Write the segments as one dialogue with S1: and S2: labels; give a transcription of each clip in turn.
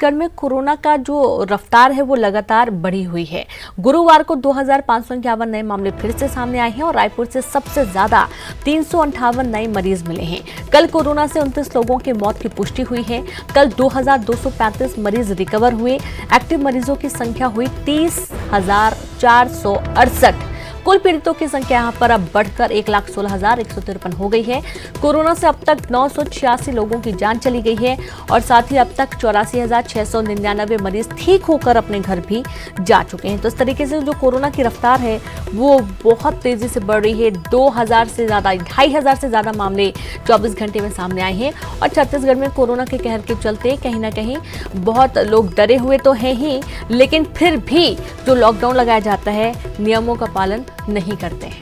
S1: छत्तीसगढ़ में कोरोना का जो रफ्तार है वो लगातार बढ़ी हुई है। गुरुवार को 2551 नए मामले फिर से सामने आए हैं और रायपुर से सबसे ज्यादा 358 नए मरीज मिले हैं। कल कोरोना से 29 लोगों की मौत की पुष्टि हुई है। कल 2235 मरीज रिकवर हुए। एक्टिव मरीजों की संख्या हुई 30,468। कुल पीड़ितों की संख्या यहां पर अब बढ़कर 1,16,153 हो गई है। कोरोना से अब तक 986 लोगों की जान चली गई है और साथ ही अब तक 84,699 मरीज ठीक होकर अपने घर भी जा चुके हैं। तो इस तरीके से जो कोरोना की रफ्तार है वो बहुत तेजी से बढ़ रही है। 2,000 से ज्यादा 2,500 से ज्यादा मामले 24 घंटे में सामने आए हैं और छत्तीसगढ़ में कोरोना के कहर के चलते कहीं ना कहीं बहुत लोग डरे हुए तो हैं ही, लेकिन फिर भी जो लॉकडाउन लगाया जाता है नियमों का पालन नहीं करते हैं।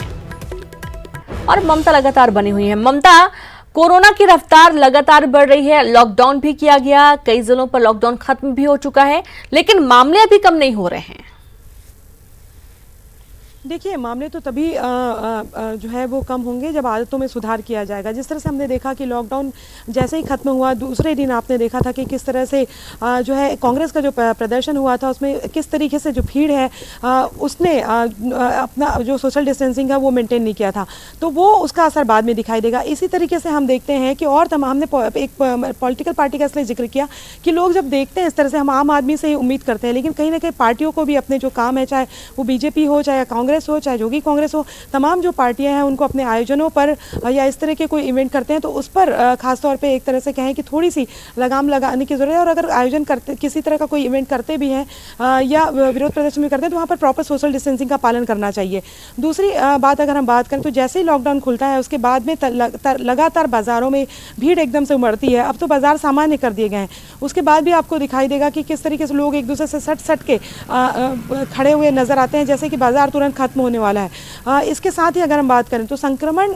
S1: और ममता लगातार बनी हुई है। ममता, कोरोना की रफ्तार लगातार बढ़ रही है, लॉकडाउन भी किया गया, कई जिलों पर लॉकडाउन खत्म भी हो चुका है, लेकिन मामले अभी कम नहीं हो रहे हैं।
S2: देखिए, मामले तो तभी जो है वो कम होंगे जब आदतों में सुधार किया जाएगा। जिस तरह से हमने देखा कि लॉकडाउन जैसे ही खत्म हुआ, दूसरे दिन आपने देखा था कि किस तरह से जो है कांग्रेस का जो प्रदर्शन हुआ था उसमें किस तरीके से जो भीड़ है उसने अपना जो सोशल डिस्टेंसिंग है वो मेंटेन नहीं किया था, तो वो उसका असर बाद में दिखाई देगा। इसी तरीके से हम देखते हैं कि और हमने एक पॉलिटिकल पार्टी का इसलिए जिक्र किया कि लोग जब देखते हैं इस तरह से, हम आम आदमी से ही उम्मीद करते हैं, लेकिन कहीं ना कहीं पार्टियों को भी अपने जो काम है, चाहे वो बीजेपी हो, चाहे कांग्रेस हो, चाहे जोगी कांग्रेस हो, तमाम जो पार्टियां हैं उनको अपने आयोजनों पर या इस तरह के कोई इवेंट करते हैं तो उस पर खासतौर पे एक तरह से कहें कि थोड़ी सी लगाम लगाने की जरूरत है। और अगर आयोजन करते, किसी तरह का कोई इवेंट करते भी हैं या विरोध प्रदर्शन भी करते हैं तो वहाँ पर प्रॉपर सोशल डिस्टेंसिंग का पालन करना चाहिए। दूसरी बात अगर हम बात करें तो जैसे ही लॉकडाउन खुलता है उसके बाद में लगातार बाजारों में भीड़ एकदम से उमड़ती है। अब तो बाजार सामान्य कर दिए गए हैं। उसके बाद भी आपको दिखाई देगा कि किस तरीके से लोग एक दूसरे से सट के खड़े हुए नजर आते हैं, जैसे कि बाजार तुरंत खत्म होने वाला है। इसके साथ ही अगर हम बात करें तो संक्रमण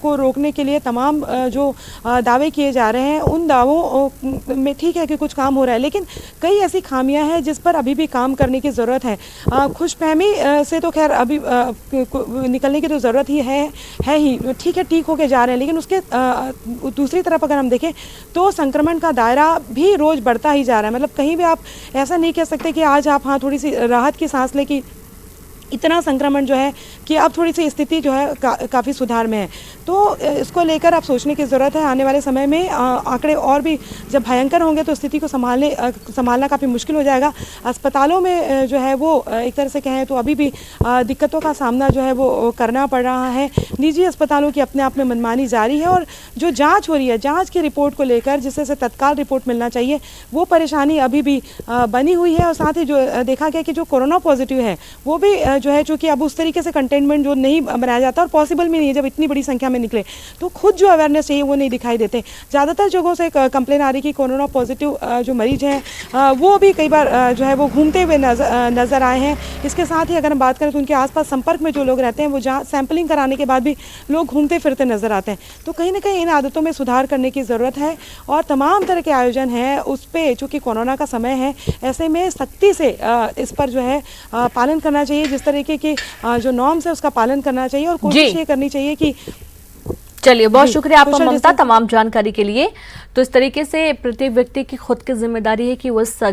S2: को रोकने के लिए तमाम जो दावे किए जा रहे हैं उन दावों में ठीक है कि कुछ काम हो रहा है, लेकिन कई ऐसी खामियां हैं जिस पर अभी भी काम करने की ज़रूरत है। खुशफहमी से तो खैर अभी निकलने की तो ज़रूरत ही है ही, ठीक है, ठीक होके जा रहे हैं, लेकिन उसके दूसरी तरफ अगर हम देखें तो संक्रमण का दायरा भी रोज़ बढ़ता ही जा रहा है। मतलब कहीं भी आप ऐसा नहीं कह सकते कि आज आप हाँ थोड़ी सी राहत की सांस लें कि इतना संक्रमण जो है कि अब थोड़ी सी स्थिति जो है काफ़ी सुधार में है। तो इसको लेकर आप सोचने की ज़रूरत है। आने वाले समय में आंकड़े और भी जब भयंकर होंगे तो स्थिति को संभालना काफ़ी मुश्किल हो जाएगा। अस्पतालों में जो है वो एक तरह से कहें तो अभी भी दिक्कतों का सामना जो है वो करना पड़ रहा है। निजी अस्पतालों की अपने आप में मनमानी जारी है और जो जाँच हो रही है, जाँच की रिपोर्ट को लेकर जिससे तत्काल रिपोर्ट मिलना चाहिए, वो परेशानी अभी भी बनी हुई है। और साथ ही जो देखा गया कि जो कोरोना पॉजिटिव है वो भी जो है चूँकि अब उस तरीके से कंटेनमेंट जो नहीं बनाया जाता और पॉसिबल भी नहीं है जब इतनी बड़ी संख्या में निकले, तो खुद जो अवेयरनेस चाहिए वो नहीं दिखाई देते। ज़्यादातर जगहों से कंप्लेन आ रही कि कोरोना पॉजिटिव जो मरीज हैं वो भी कई बार जो है वो घूमते हुए नज़र आए हैं। इसके साथ ही अगर हम बात करें तो उनके आसपास संपर्क में जो लोग रहते हैं वो जहाँ सैंपलिंग कराने के बाद भी लोग घूमते फिरते नज़र आते हैं। तो कहीं ना कहीं इन आदतों में सुधार करने की ज़रूरत है और तमाम तरह के आयोजन हैं उस पर, चूँकि कोरोना का समय है, ऐसे में सख्ती से इस पर जो है पालन करना चाहिए। जिस तरीके के जो नॉर्म्स है उसका पालन करना चाहिए और कोशिश ये करनी चाहिए कि
S1: चलिए, बहुत शुक्रिया आपका ममता तमाम जानकारी के लिए। तो इस तरीके से प्रत्येक व्यक्ति की खुद की जिम्मेदारी है कि वो